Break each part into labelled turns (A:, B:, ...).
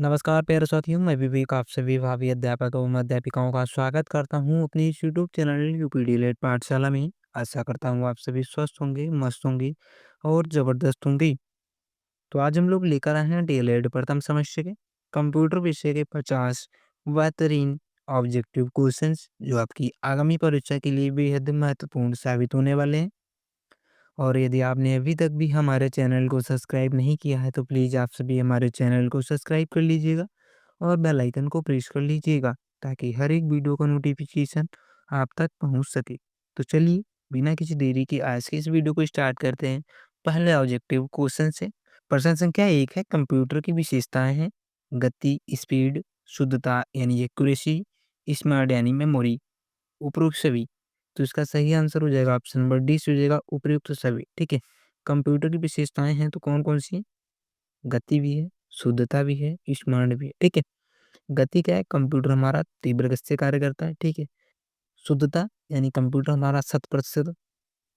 A: नमस्कार प्यारे साथियों, मैं विवेक आप सभी भावी अध्यापक एवं अध्यापिकाओं का स्वागत करता हूँ अपनी इस यूट्यूब चैनल यूपीडी लेट पाठशाला में। आशा करता हूँ आप सभी स्वस्थ होंगे, मस्त होंगे और ज़बरदस्त होंगे। तो आज हम लोग लेकर आए हैं डीएलएड प्रथम सेमेस्टर के कंप्यूटर विषय के 50 बेहतरीन ऑब्जेक्टिव क्वेश्चंस जो आपकी आगामी परीक्षा के लिए बेहद महत्वपूर्ण साबित होने वाले हैं। और यदि आपने अभी तक भी हमारे चैनल को सब्सक्राइब नहीं किया है तो प्लीज़ आप सभी हमारे चैनल को सब्सक्राइब कर लीजिएगा और बेल आइकन को प्रेस कर लीजिएगा ताकि हर एक वीडियो का नोटिफिकेशन आप तक पहुंच सके। तो चलिए बिना किसी देरी के आज के इस वीडियो को स्टार्ट करते हैं। पहले ऑब्जेक्टिव क्वेश्चन से। प्रश्न संख्या 1 है, कंप्यूटर की विशेषताएं हैं गति, स्पीड, शुद्धता यानी एक्यूरेसी, स्मार्ट यानी मेमोरी, उपरोक्त सभी। तो इसका सही आंसर हो जाएगा ऑप्शन नंबर डी से हो जाएगा उपयुक्त सभी। ठीक है। कंप्यूटर की विशेषताएं हैं तो कौन कौन सी हैं? गति भी है, शुद्धता भी है, स्मार्ट भी है। ठीक है। गति क्या है? कंप्यूटर हमारा तीव्र गति से कार्य करता है। ठीक है। शुद्धता यानी कंप्यूटर हमारा 100%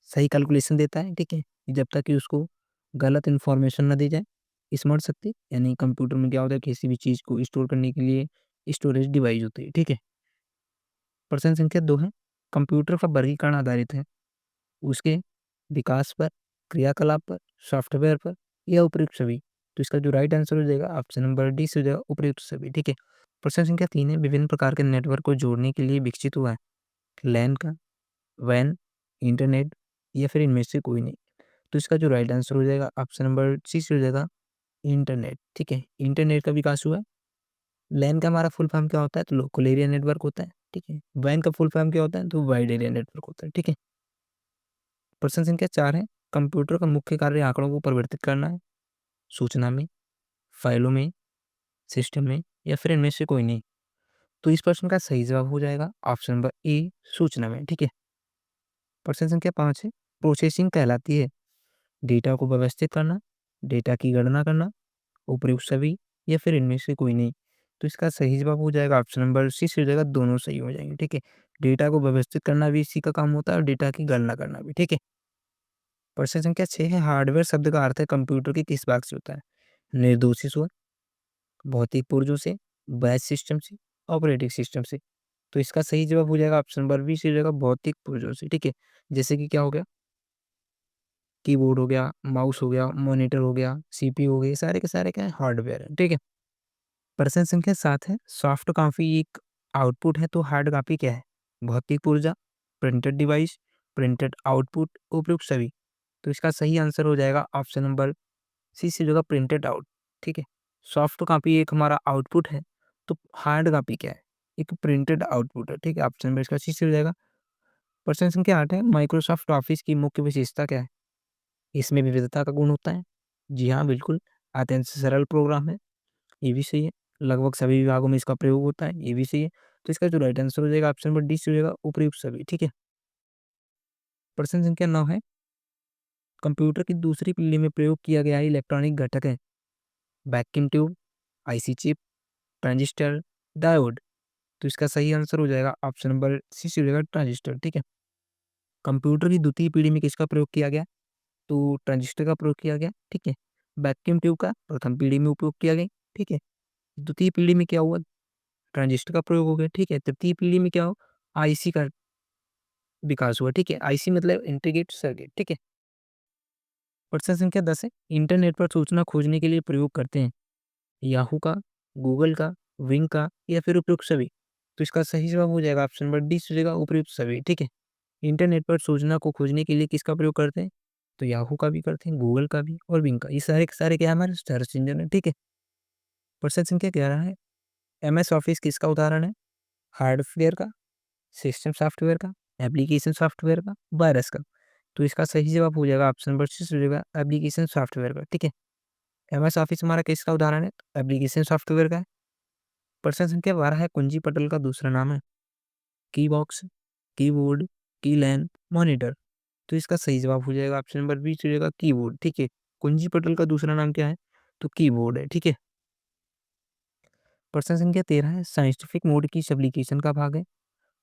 A: सही कैलकुलेशन देता है। ठीक है। जब तक कि उसको गलत इन्फॉर्मेशन ना दी जाए। स्मार्ट शक्ति यानी कंप्यूटर में क्या होता है, किसी भी चीज़ को स्टोर करने के लिए स्टोरेज डिवाइस होती है। ठीक है। प्रश्न संख्या 2 है, कंप्यूटर का वर्गीकरण आधारित है उसके विकास पर, क्रियाकलाप पर, सॉफ्टवेयर पर या उपयुक्त सभी। तो इसका जो राइट आंसर हो जाएगा ऑप्शन नंबर डी से हो जाएगा उपयुक्त सभी। ठीक है। प्रश्न संख्या 3 है, विभिन्न प्रकार के नेटवर्क को जोड़ने के लिए विकसित हुआ है लैन का, वैन, इंटरनेट या फिर इनमें से कोई नहीं। तो इसका जो राइट आंसर हो जाएगा ऑप्शन नंबर सी से हो जाएगा इंटरनेट। ठीक है। इंटरनेट का विकास हुआ है। लैन का हमारा फुल फॉर्म क्या होता है? तो लोकल एरिया नेटवर्क होता है। ठीक है। वैन का फुल फॉर्म क्या होता है? तो वाइड एरिया नेटवर्क होता है। ठीक है। प्रश्न संख्या 4 है, कंप्यूटर का मुख्य कार्य आंकड़ों को परिवर्तित करना है सूचना में, फाइलों में, सिस्टम में या फिर इनमें से कोई नहीं। तो इस प्रश्न का सही जवाब हो जाएगा ऑप्शन नंबर ए सूचना में। ठीक है। प्रश्न संख्या 5 है, प्रोसेसिंग कहलाती है डेटा को व्यवस्थित करना, डेटा की गणना करना, उपयुक्त सभी या फिर इनमें से कोई नहीं। तो इसका सही जवाब हो जाएगा ऑप्शन नंबर सी से हो जाएगा, दोनों सही हो जाएंगे। ठीक है। डेटा को व्यवस्थित करना भी इसी का काम होता है और डेटा की गणना करना भी। ठीक है। प्रश्न संख्या 6 है, हार्डवेयर शब्द का अर्थ है कंप्यूटर के किस भाग से होता है? निर्देशी स्वर, भौतिक पुर्जों से, बैच सिस्टम से, ऑपरेटिंग सिस्टम से। तो इसका सही जवाब हो जाएगा ऑप्शन नंबर बी से हो जाएगा भौतिक पुर्जों से। ठीक है। जैसे कि क्या हो गया? कीबोर्ड हो गया, माउस हो गया, मॉनिटर हो गया, सीपीयू हो गए, सारे के सारे क्या है? हार्डवेयर है। ठीक है। प्रश्न संख्या 7 है, सॉफ्ट कॉपी एक आउटपुट है तो हार्ड कॉपी क्या है? भौतिक पुर्जा, प्रिंटेड डिवाइस, प्रिंटेड आउटपुट, उपयुक्त सभी। तो इसका सही आंसर हो जाएगा ऑप्शन नंबर सी से होगा प्रिंटेड आउट। ठीक है। सॉफ्ट कॉपी एक हमारा आउटपुट है तो हार्ड कॉपी क्या है? एक प्रिंटेड आउटपुट है। ठीक है। ऑप्शन नंबर इसका सी से हो जाएगा। प्रश्न संख्या 8 है, माइक्रोसॉफ्ट ऑफिस की मुख्य विशेषता क्या है? इसमें विविधता का गुण होता है। जी हाँ, बिल्कुल। अत्यंत सरल प्रोग्राम है, ये भी सही है। लगभग सभी विभागों में इसका प्रयोग होता है, ये भी सही है। तो इसका जो राइट आंसर हो जाएगा ऑप्शन नंबर डी से हो जाएगा उपयुक्त सभी। ठीक है। प्रश्न संख्या 9 है, कंप्यूटर की दूसरी पीढ़ी में प्रयोग किया गया इलेक्ट्रॉनिक घटक है vacuum tube, IC chip, transistor, diode. तो इसका सही आंसर हो जाएगा ऑप्शन नंबर सी से हो जाएगा ट्रांजिस्टर। ठीक है। कंप्यूटर की द्वितीय पीढ़ी में किसका प्रयोग किया गया? तो ट्रांजिस्टर का प्रयोग किया गया। ठीक है। वैक्यूम ट्यूब का प्रथम पीढ़ी में उपयोग किया गया। ठीक है। द्वितीय पीढ़ी में क्या हुआ? ट्रांजिस्टर का प्रयोग हो गया। ठीक है। तृतीय पीढ़ी में क्या हो? आईसी का विकास हुआ। ठीक है। आईसी मतलब इंटीग्रेटेड सर्किट। ठीक है। प्रश्न संख्या 10 है, इंटरनेट पर सूचना खोजने के लिए प्रयोग करते हैं याहू का, गूगल का, विंग का या फिर उपयुक्त सभी। तो इसका सही जवाब हो जाएगा ऑप्शन नंबर डी से हो जाएगा उपयुक्त सभी। ठीक है। इंटरनेट पर सूचना को खोजने के लिए किसका प्रयोग करते हैं? तो याहू का भी करते हैं, गूगल का भी और विंग का। ये सारे के सारे क्या है? हमारे सर्च इंजन है। ठीक है। प्रश्न संख्या 11 है, एमएस ऑफिस किसका उदाहरण है? हार्डवेयर का, सिस्टम सॉफ्टवेयर का, एप्लीकेशन सॉफ्टवेयर का, वायरस का। तो इसका सही जवाब हो जाएगा ऑप्शन नंबर सी से हो जाएगा एप्लीकेशन सॉफ्टवेयर का। ठीक है। एमएस ऑफिस हमारा किसका उदाहरण है? एप्लीकेशन सॉफ्टवेयर का है। प्रश्न संख्या 12 है, कुंजी पटल का दूसरा नाम है की बॉक्स, कीबोर्ड, कीलैन, मॉनिटर। तो इसका सही जवाब हो जाएगा ऑप्शन नंबर बी हो जाएगा कीबोर्ड। ठीक है। कुंजी पटल का दूसरा नाम क्या है? तो कीबोर्ड है। ठीक है। प्रश्न संख्या 13 है, साइंटिफिक मोड किस एप्लीकेशन का भाग है?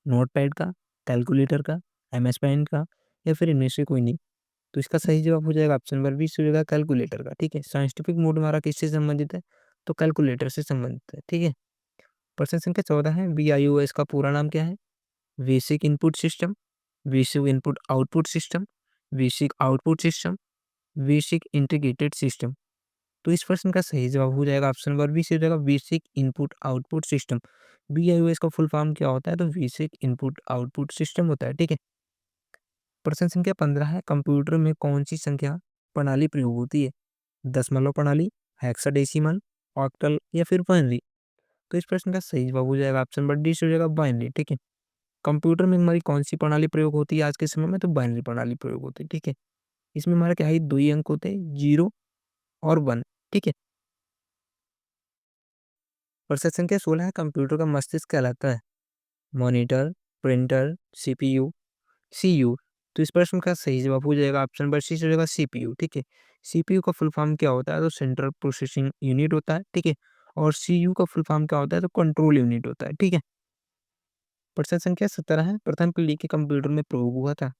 A: नोटपैड का, कैलकुलेटर का, एमएस पेंट का या फिर इनमें से कोई नहीं। तो इसका सही जवाब हो जाएगा ऑप्शन नंबर बी हो जाएगा कैलकुलेटर का। ठीक है। साइंटिफिक मोड हमारा किससे संबंधित है? तो कैलकुलेटर से संबंधित है, ठीक है। प्रश्न संख्या 14 है, बीआईओएस का पूरा नाम क्या है? Basic input system, basic input output system, basic output system, basic integrated system. तो इस प्रश्न का सही जवाब हो जाएगा ऑप्शन नंबर बी से हो जाएगा basic input output system. BIOS का फुल फॉर्म क्या होता है? तो बेसिक इनपुट आउटपुट सिस्टम होता है, ठीक है। प्रश्न संख्या 15 है, कंप्यूटर में कौन सी संख्या प्रणाली प्रयोग होती है? दशमलव प्रणाली, हेक्साडेसिमल, ऑक्टल या फिर बाइनरी। तो इस प्रश्न का सही जवाब हो जाएगा ऑप्शन नंबर डी से हो जाएगा बाइनरी, ठीक है। कंप्यूटर में हमारी कौन सी प्रणाली प्रयोग होती है आज के समय में? तो बाइनरी प्रणाली प्रयोग होती है, ठीक है। इसमें हमारा क्या है, दो ही अंक होते हैं, 0 और 1, ठीक है। प्रश्न संख्या 16 है, कंप्यूटर का मस्तिष्क कहलाता है? Monitor, printer, CPU, CU. तो इस प्रश्न का सही जवाब हो जाएगा ऑप्शन नंबर सी से हो जाएगा सीपीयू, ठीक है। सीपीयू का फुल फॉर्म क्या होता है? तो सेंट्रल प्रोसेसिंग यूनिट होता है, ठीक है। और सीयू का फुल फॉर्म क्या होता है? तो कंट्रोल यूनिट होता है, ठीक है। प्रश्न संख्या 17 है, प्रथम पीढ़ी के कंप्यूटर में प्रयोग हुआ था?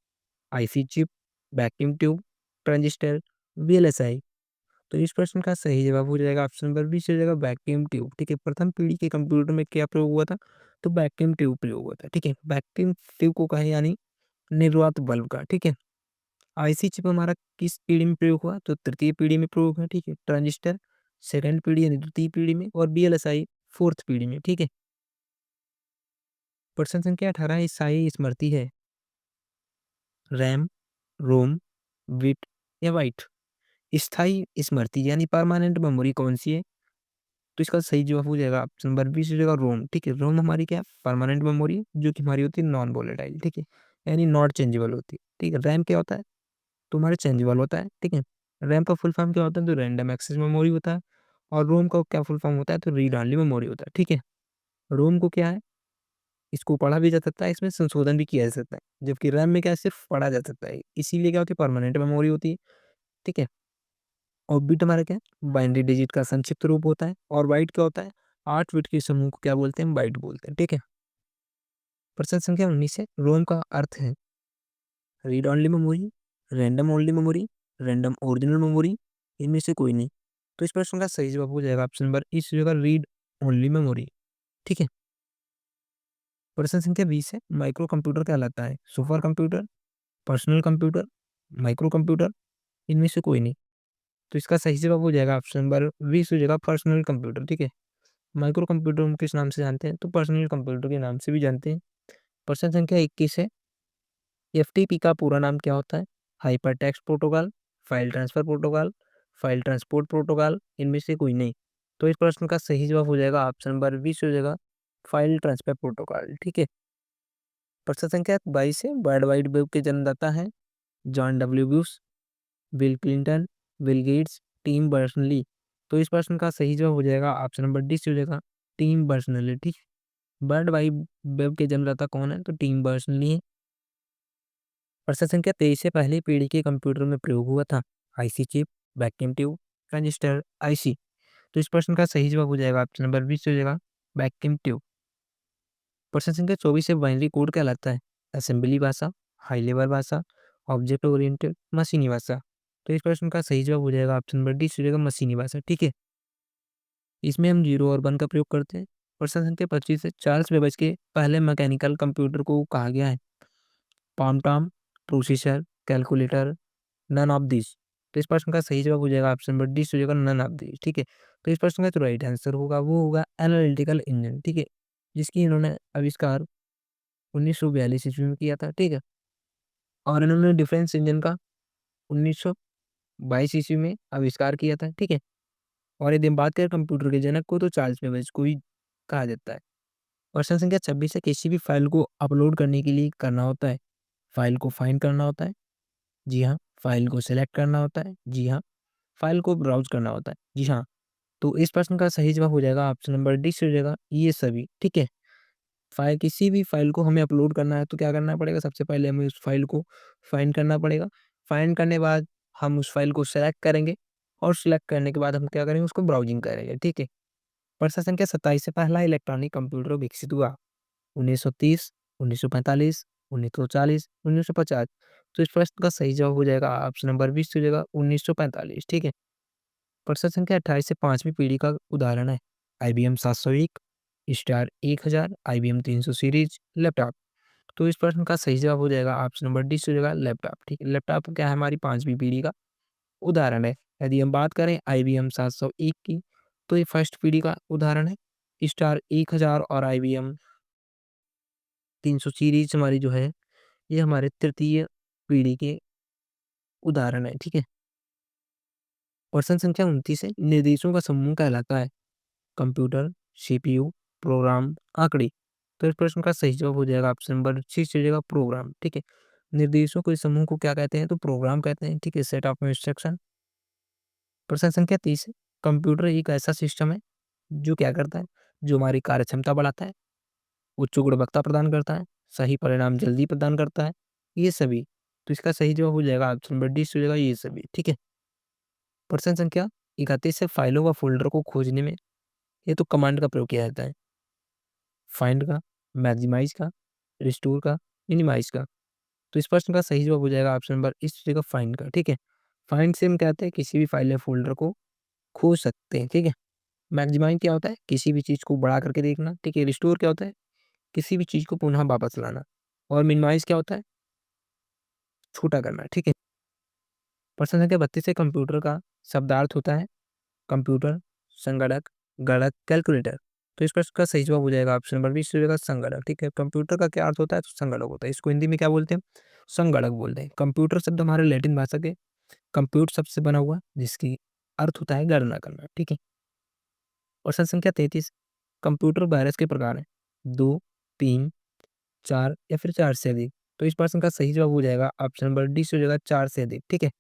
A: IC chip, vacuum tube, transistor, VLSI. तो इस प्रश्न का सही जवाब हो जाएगा ऑप्शन नंबर बी से हो जाएगा वैक्यूम ट्यूब, ठीक है। प्रथम पीढ़ी के कंप्यूटर में क्या प्रयोग हुआ था? तो वैक्यूम ट्यूब प्रयोग हुआ था, ठीक है। वैक्यूम ट्यूब को कहे यानी निर्वात बल्ब का, ठीक है। आईसी चिप हमारा किस पीढ़ी में प्रयोग हुआ? तो तृतीय पीढ़ी में प्रयोग है, ठीक है। ट्रांजिस्टर सेकंड पीढ़ी यानी द्वितीय पीढ़ी में, और वीएलएसआई फोर्थ पीढ़ी में, ठीक है। प्रश्न संख्या 18 स्थायी स्मृति है? रैम, रोम, बिट या बाइट। स्थायी स्मृति यानी परमानेंट मेमोरी कौन सी है? तो इसका सही जवाब हो जाएगा ऑप्शन नंबर बी से हो जाएगा रोम, ठीक है। रोम हमारी क्या है? परमानेंट मेमोरी, जो कि हमारी होती है नॉन वोलेटाइल, ठीक है, यानी नॉट चेंजेबल होती है, ठीक है। रैम क्या होता है? तो हमारे चेंजेबल होता है, ठीक है। रैम का फुल फॉर्म क्या होता है? तो रैंडम एक्सेस मेमोरी होता है। और रोम का क्या फुल फॉर्म होता है? तो रीड ओनली मेमोरी होता है, ठीक है। रोम को क्या है? इसको पढ़ा भी जा सकता है, इसमें संशोधन भी किया जा सकता है, जबकि रैम में क्या है? सिर्फ पढ़ा जा सकता है, इसीलिए क्या होती है? परमानेंट मेमोरी होती है, ठीक है। और बिट हमारा क्या है? बाइनरी डिजिट का संक्षिप्त रूप होता है। और बाइट क्या होता है? 8 बिट के समूह को क्या बोलते हैं? बाइट बोलते हैं, ठीक है। प्रश्न संख्या 19 है, रोम का अर्थ है? Read only memory, random only memory, random original memory, इनमें से कोई नहीं। तो इस प्रश्न का सही जवाब हो जाएगा ऑप्शन नंबर इस जगह रीड ओनली मेमोरी, ठीक है। प्रश्न संख्या 20 है, माइक्रो कंप्यूटर कहलाता है? Super computer, personal computer, micro computer, इनमें से कोई नहीं। तो इसका सही जवाब हो जाएगा ऑप्शन नंबर 20 हो जाएगा पर्सनल कंप्यूटर, ठीक है। माइक्रो कंप्यूटर हम किस नाम से जानते हैं? तो पर्सनल कंप्यूटर के नाम से भी जानते हैं। प्रश्न संख्या 21 है, एफटीपी का पूरा नाम क्या होता है? Hyper text protocol, file transfer protocol, file transport protocol, इनमें से कोई नहीं। तो इस प्रश्न का सही जवाब हो जाएगा ऑप्शन नंबर 20 हो जाएगा फाइल ट्रांसफर प्रोटोकॉल, ठीक है। प्रश्न संख्या 22 है, वर्ल्ड वाइड वेब के जन्मदाता है? John W Bush, bill Clinton, Bill Gates, team Berners-Lee. तो इस प्रश्न का सही जवाब हो जाएगा ऑप्शन नंबर डी से हो जाएगा टीम बर्नर्स-ली, ठीक है। वर्ल्ड वाइड वेब के जन्मदाता कौन है? तो टीम बर्नर्स-ली है। प्रश्न संख्या 23 से पहली पीढ़ी के कंप्यूटर में प्रयोग हुआ था? IC chip, vacuum tube, transistor, IC. तो इस प्रश्न का सही जवाब हो जाएगा ऑप्शन नंबर 20 हो जाएगा वैक्यूम ट्यूब। प्रश्न संख्या 24 से बाइनरी कोड कहलाता है? असेंबली भाषा, हाई लेवल भाषा, ऑब्जेक्ट ओरिएंटेड, मशीनी भाषा। तो इस प्रश्न का सही जवाब हो जाएगा ऑप्शन नंबर डी हो जाएगा मशीनी भाषा, ठीक है। इसमें हम 0 और 1 का प्रयोग करते हैं। प्रश्न संख्या 25 से चार्ल्स बेबेज के पहले मैकेनिकल कंप्यूटर को कहा गया है? Palmtop, processor, calculator, none of this. तो इस प्रश्न का सही जवाब हो जाएगा ऑप्शन नंबर डी हो जाएगा नन ऑफ दिस, ठीक है। तो इस प्रश्न का जो राइट आंसर होगा वो होगा एनालिटिकल इंजन, ठीक है, जिसकी इन्होंने आविष्कार 1942 ईस्वी में किया था, ठीक है। और इन्होंने डिफेंस इंजन का 1922 ईस्वी में आविष्कार किया था, ठीक है। और यदि हम बात करें कंप्यूटर के जनक को, तो चार्ल्स बेबेज को ही कहा जाता है। प्रश्न संख्या 26 है, किसी भी फाइल को अपलोड करने के लिए करना होता है? फाइल को फाइंड करना होता है? जी हाँ। फाइल को सिलेक्ट करना होता है? जी हाँ। फाइल को ब्राउज़ करना होता है? जी हाँ। तो इस प्रश्न का सही जवाब हो जाएगा ऑप्शन नंबर डी से हो जाएगा ये सभी, ठीक है। किसी भी फाइल को हमें अपलोड करना है तो क्या करना पड़ेगा? सबसे पहले हमें उस फाइल को फाइंड करना पड़ेगा। फाइंड करने के बाद हम उस फाइल को सेलेक्ट करेंगे, और सेलेक्ट करने के बाद हम क्या करेंगे? उसको ब्राउज़िंग करेंगे, ठीक है। प्रश्न संख्या 27 से पहला इलेक्ट्रॉनिक कंप्यूटर विकसित हुआ? 1930, 1945, 1940, 1950। तो इस प्रश्न का सही जवाब हो जाएगा ऑप्शन नंबर 20 हो जाएगा 1945, ठीक है। प्रश्न संख्या 28 से 5वीं पीढ़ी का उदाहरण है IBM 701, star 1000, IBM 300 series laptop. तो इस प्रश्न का सही जवाब हो जाएगा ऑप्शन नंबर डी से हो जाएगा लैपटॉप। ठीक है, लैपटॉप क्या है, हमारी 5वीं पीढ़ी का उदाहरण है। यदि हम बात करें IBM 701 की, तो ये फर्स्ट पीढ़ी का उदाहरण है। स्टार 1000 और IBM 300 सीरीज हमारी जो है, ये हमारे तृतीय पीढ़ी के उदाहरण है। ठीक है, प्रश्न संख्या 29 है, निर्देशों का समूह कहलाता है कंप्यूटर, CPU, प्रोग्राम, आंकड़े। तो इस प्रश्न का सही जवाब हो जाएगा ऑप्शन नंबर सी से हो जाएगा प्रोग्राम। ठीक है, निर्देशों के समूह को क्या कहते हैं, तो प्रोग्राम कहते हैं। ठीक है, सेट ऑफ इंस्ट्रक्शन। प्रश्न संख्या 30 है, कंप्यूटर एक ऐसा सिस्टम है जो क्या करता है, जो हमारी कार्यक्षमता बढ़ाता है, उच्च गुणवत्ता प्रदान करता है, सही परिणाम जल्दी प्रदान करता है, ये सभी। तो इसका सही जवाब हो जाएगा ऑप्शन नंबर डी से हो जाएगा ये सभी। ठीक है, प्रश्न संख्या 31 है, फाइलों व फोल्डर को खोजने में ये तो कमांड का प्रयोग किया जाता है, फाइंड का, मैक्सिमाइज का, रिस्टोर का, मिनिमाइज का। तो इस प्रश्न का सही जवाब हो जाएगा ऑप्शन नंबर इस जगह फाइंड का। ठीक है, फाइंड से हम कहते हैं किसी भी फाइल या फोल्डर को खोज सकते हैं। ठीक है, मैक्सिमाइज क्या होता है, किसी भी चीज़ को बढ़ा करके देखना। ठीक है, रिस्टोर क्या होता है, किसी भी चीज़ को पुनः वापस लाना। और मिनिमाइज क्या होता है, छोटा करना। ठीक है, प्रश्न संख्या 32 से कंप्यूटर का शब्दार्थ होता है कंप्यूटर, संगणक, गणक, कैलकुलेटर। तो इस प्रश्न का सही जवाब हो जाएगा ऑप्शन नंबर बी से हो जाएगा संगणक। ठीक है, कंप्यूटर का क्या अर्थ होता है, तो संगणक होता है। इसको हिंदी में क्या बोलते हैं, संगणक बोलते हैं। कंप्यूटर शब्द हमारे लैटिन भाषा के कंप्यूट शब्द से बना हुआ है, जिसकी अर्थ होता है गणना करना। ठीक है, प्रश्न संख्या 33, कंप्यूटर वायरस के प्रकार हैं 2, 3, 4 या फिर 4 से अधिक। तो इस प्रश्न का सही जवाब हो जाएगा ऑप्शन नंबर डी से हो जाएगा 4 से अधिक। ठीक है,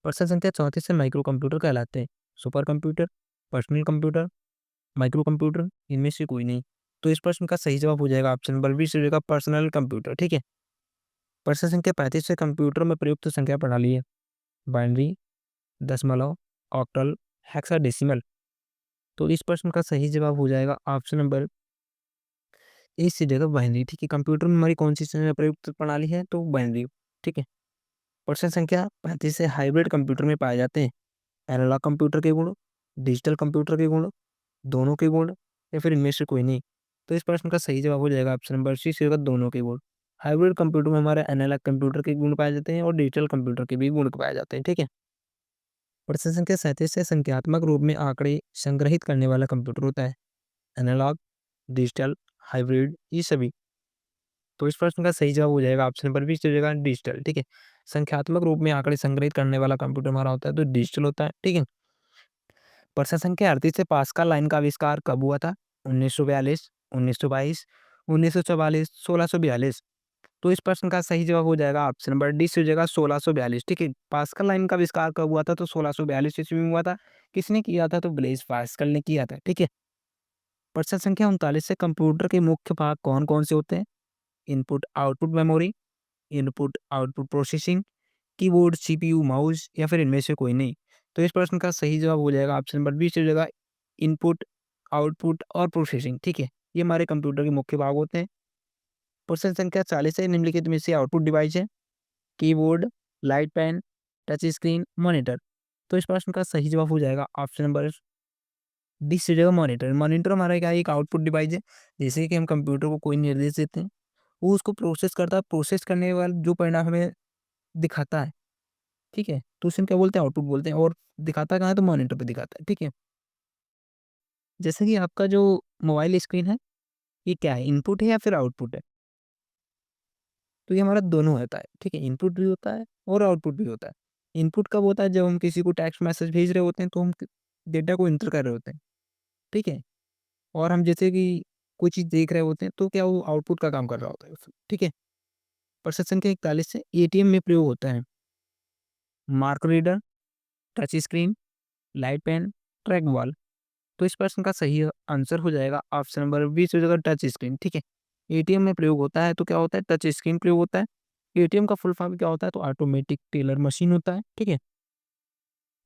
A: प्रश्न संख्या 34 से माइक्रो कंप्यूटर कहलाते हैं super computer, personal computer, micro computer, इनमें से कोई नहीं। तो इस प्रश्न का सही जवाब हो जाएगा ऑप्शन नंबर बी से हो जाएगा पर्सनल कंप्यूटर। ठीक है, प्रश्न संख्या 35 से कंप्यूटर में प्रयुक्त संख्या प्रणाली है बाइनरी, दशमलव, ऑक्टल, हेक्साडेसिमल। तो इस प्रश्न का सही जवाब हो जाएगा ऑप्शन नंबर ए से जगह बाइनरी। ठीक है, कंप्यूटर में हमारी कौन सी प्रयुक्त प्रणाली है, तो बाइनरी। ठीक है, प्रश्न संख्या 35 से हाइब्रिड कंप्यूटर में पाए जाते हैं एनालॉग कंप्यूटर के गुण, डिजिटल कंप्यूटर के गुण, दोनों के गुण या फिर इनमें से कोई नहीं। तो इस प्रश्न का सही जवाब हो जाएगा ऑप्शन नंबर सी से होगा दोनों के गुण। हाइब्रिड कंप्यूटर में हमारे एनालॉग कंप्यूटर के गुण पाए जाते हैं और डिजिटल कंप्यूटर के भी गुण पाए जाते हैं। ठीक है, प्रश्न संख्या 37 से संख्यात्मक रूप में आंकड़े संग्रहित करने वाला कंप्यूटर होता है एनालॉग, डिजिटल, हाइब्रिड, ये सभी। तो इस प्रश्न का सही जवाब हो जाएगा ऑप्शन नंबर बी से हो जाएगा डिजिटल। ठीक है, संख्यात्मक रूप में आंकड़े संग्रहित करने वाला कंप्यूटर हमारा होता है तो डिजिटल होता है। ठीक है, प्रश्न संख्या 38 से पास्कल लाइन का आविष्कार कब हुआ था, 1942, 1922, 1944, 1642। तो इस प्रश्न का सही जवाब हो जाएगा ऑप्शन नंबर डी से हो जाएगा 1642। ठीक है, पास्कल लाइन का आविष्कार कब हुआ था, तो 1642 ईस्वी में हुआ था। किसने किया था, तो ब्लेज पास्कल ने किया था। ठीक है, प्रश्न संख्या 39 से कंप्यूटर के मुख्य भाग कौन कौन से होते हैं, input output memory, input output processing, keyboard, CPU, mouse या फिर इनमें से कोई नहीं। तो इस प्रश्न का सही जवाब हो जाएगा ऑप्शन नंबर बी से हो जाएगा इनपुट, आउटपुट और प्रोसेसिंग। ठीक है, ये हमारे कंप्यूटर के मुख्य भाग होते हैं। प्रश्न संख्या 40 है, निम्नलिखित में से आउटपुट डिवाइस है keyboard, light pen, touch screen, monitor. तो इस प्रश्न का सही जवाब हो जाएगा ऑप्शन नंबर डी से हो जाएगा मॉनिटर। मॉनिटर हमारा क्या है, एक आउटपुट डिवाइस है। जैसे कि हम कंप्यूटर को कोई निर्देश देते हैं, वो उसको प्रोसेस करता है, प्रोसेस करने वाला जो परिणाम हमें दिखाता है, ठीक है, तो उसे हम क्या बोलते हैं, आउटपुट बोलते हैं। और दिखाता कहाँ है, तो मॉनिटर पे दिखाता है। ठीक है, जैसे कि आपका जो मोबाइल स्क्रीन है, ये क्या है, इनपुट है या फिर आउटपुट है, तो ये हमारा दोनों होता है। ठीक है, इनपुट भी होता है और आउटपुट भी होता है। इनपुट कब होता है, जब हम किसी को टेक्स्ट मैसेज भेज रहे होते हैं, तो हम डेटा को इंटर कर रहे होते हैं। ठीक है, और हम जैसे कि कोई चीज़ देख रहे होते हैं, तो क्या वो आउटपुट का काम कर रहा होता है उसमें। ठीक है, प्रश्न संख्या 41 से ATM में प्रयोग होता है mark reader, touch screen, light pen, track ball. तो इस प्रश्न का सही आंसर हो जाएगा ऑप्शन नंबर बी से हो जाएगा टच स्क्रीन। ठीक है, एटीएम में प्रयोग होता है तो क्या होता है, टच स्क्रीन प्रयोग होता है। एटीएम का फुल फॉर्म क्या होता है, तो ऑटोमेटिक टेलर मशीन होता है। ठीक है,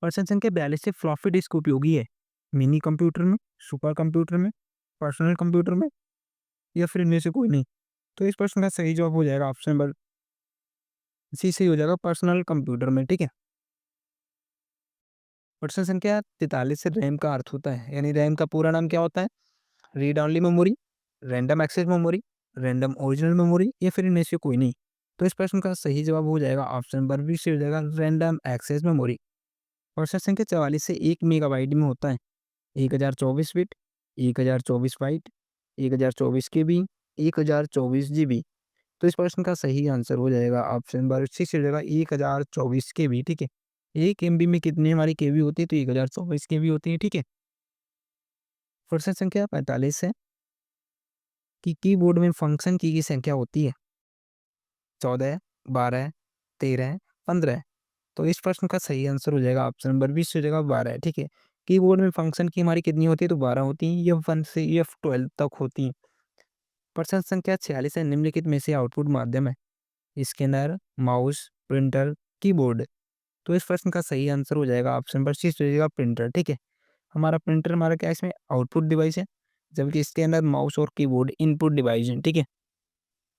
A: प्रश्न संख्या 42 से फ्लॉपी डिस्क उपयोगी है मिनी कंप्यूटर में, सुपर कंप्यूटर में, पर्सनल कंप्यूटर में या फिर इनमें से कोई नहीं। तो इस प्रश्न का सही जवाब हो जाएगा ऑप्शन नंबर सी, सही हो जाएगा पर्सनल कंप्यूटर में। ठीक है, प्रश्न संख्या 43 से रैम का अर्थ होता है, यानी रैम का पूरा नाम क्या होता है? Read only memory, random access memory, random original memory या फिर इनमें से कोई नहीं। तो इस प्रश्न का सही जवाब हो जाएगा ऑप्शन नंबर बी से हो जाएगा रैंडम एक्सेस मेमोरी। प्रश्न संख्या 44 से 1 मेगाबाइट में होता है 1024 बिट, 1024 बाइट, 1024 केबी, 1024 जीबी। तो इस प्रश्न का सही आंसर हो जाएगा ऑप्शन नंबर सी से हो जाएगा 1024 केबी, ठीक है। 1 एमबी में कितनी हमारी केबी होती है? तो 1024 केबी होती है, ठीक है। प्रश्न संख्या 45 है कि कीबोर्ड में फंक्शन की संख्या होती है 14, 12, 13, 15। तो इस प्रश्न का सही आंसर हो जाएगा ऑप्शन नंबर 20 हो जाएगा 12, ठीक है। कीबोर्ड में फंक्शन की हमारी कितनी होती है? तो 12 होती हैं, F1 से F12 तक होती हैं। प्रश्न संख्या 46 है, निम्नलिखित में से आउटपुट माध्यम है स्कैनर, माउस, प्रिंटर, कीबोर्ड। तो इस प्रश्न का सही आंसर हो जाएगा ऑप्शन नंबर सी हो जाएगा प्रिंटर, ठीक है। हमारा प्रिंटर हमारा क्या है, इसमें आउटपुट डिवाइस है, जबकि स्कैनर, माउस और कीबोर्ड इनपुट डिवाइस है, ठीक है।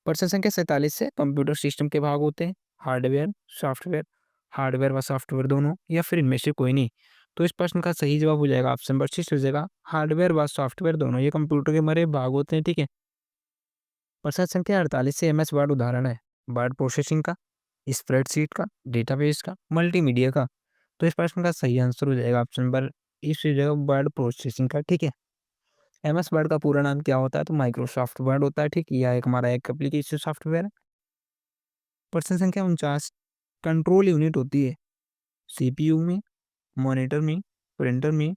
A: प्रश्न संख्या 47 से कंप्यूटर सिस्टम के भाग होते हैं हार्डवेयर, सॉफ्टवेयर, हार्डवेयर व सॉफ्टवेयर दोनों या फिर इनमें से कोई नहीं। तो इस प्रश्न का सही जवाब हो जाएगा ऑप्शन नंबर सी हो जाएगा हार्डवेयर व सॉफ्टवेयर दोनों, ये कंप्यूटर के हमारे भाग होते हैं, ठीक है। प्रश्न संख्या 48 से एमएस वर्ड उदाहरण है वर्ड प्रोसेसिंग का, स्प्रेडशीट का, डेटाबेस का, मल्टीमीडिया का। तो इस प्रश्न का सही आंसर हो जाएगा ऑप्शन नंबर इस हो जाएगा वर्ड प्रोसेसिंग का, ठीक है। एमएस वर्ड का पूरा नाम क्या होता है? तो माइक्रोसॉफ्ट वर्ड होता है, ठीक। यह एक हमारा एक एप्लीकेशन सॉफ्टवेयर है। प्रश्न संख्या 49 कंट्रोल यूनिट होती है सीपीयू में, मॉनिटर में, प्रिंटर में,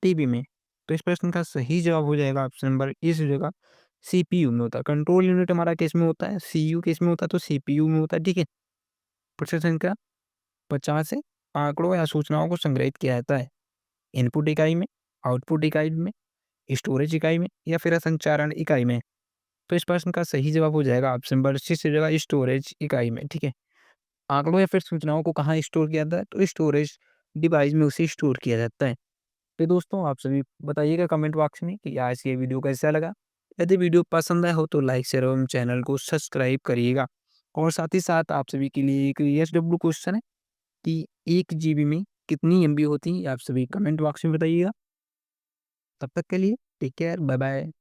A: टीवी में। तो इस प्रश्न का सही जवाब हो जाएगा ऑप्शन नंबर ए हो जाएगा सीपीयू में होता है। कंट्रोल यूनिट हमारा किस में होता है? सीयू किस में होता है? तो सीपीयू में होता है, ठीक है। प्रश्न संख्या 50 है आंकड़ों या सूचनाओं को संग्रहित किया जाता है इनपुट इकाई में, आउटपुट इकाई में, स्टोरेज इकाई में या फिर संचारण इकाई में। तो इस प्रश्न का सही जवाब हो जाएगा ऑप्शन नंबर सी हो जाएगा स्टोरेज इकाई में, ठीक है। आंकड़ों या फिर सूचनाओं को कहाँ स्टोर किया जाता है? तो स्टोरेज डिवाइस में उसे स्टोर किया जाता है। तो दोस्तों आप सभी बताइएगा कमेंट बॉक्स में कि आज की ये वीडियो कैसा लगा। यदि वीडियो पसंद आया हो तो लाइक शेयर एवं चैनल को सब्सक्राइब करिएगा। और साथ ही साथ आप सभी के लिए एक एसडब्ल्यू क्वेश्चन है कि 1 जीबी में कितनी एमबी होती है? आप सभी कमेंट बॉक्स में बताइएगा। तब तक के लिए टेक केयर, बाय बाय।